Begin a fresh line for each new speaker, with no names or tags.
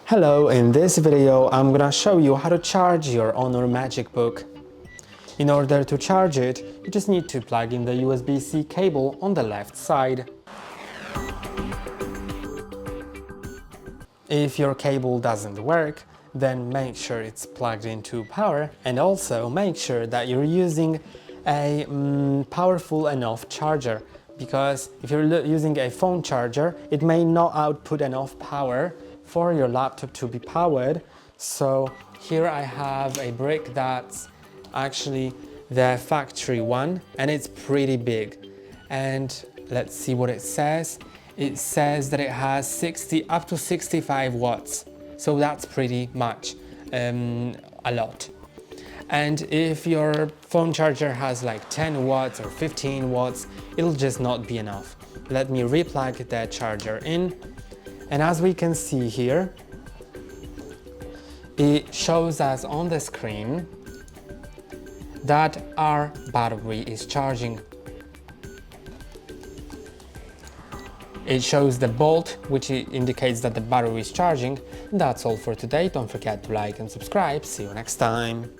Hello, in this video I'm gonna show you how to charge your HONOR MagicBook. In order to charge it, you just need to plug in the USB-C cable on the left side. If your cable doesn't work, then make sure it's plugged into power, and also make sure that you're using a powerful enough charger, because if you're using a phone charger, it may not output enough power for your laptop to be powered. So here I have a brick that's actually the factory one, and it's pretty big. And let's see what it says. It says that it has up to 65 watts. So that's pretty much a lot. And if your phone charger has like 10 watts or 15 watts, it'll just not be enough. Let me replug the charger in. And as we can see here, it shows us on the screen that our battery is charging. It shows the bolt, which indicates that the battery is charging. That's all for today. Don't forget to like and subscribe. See you next time.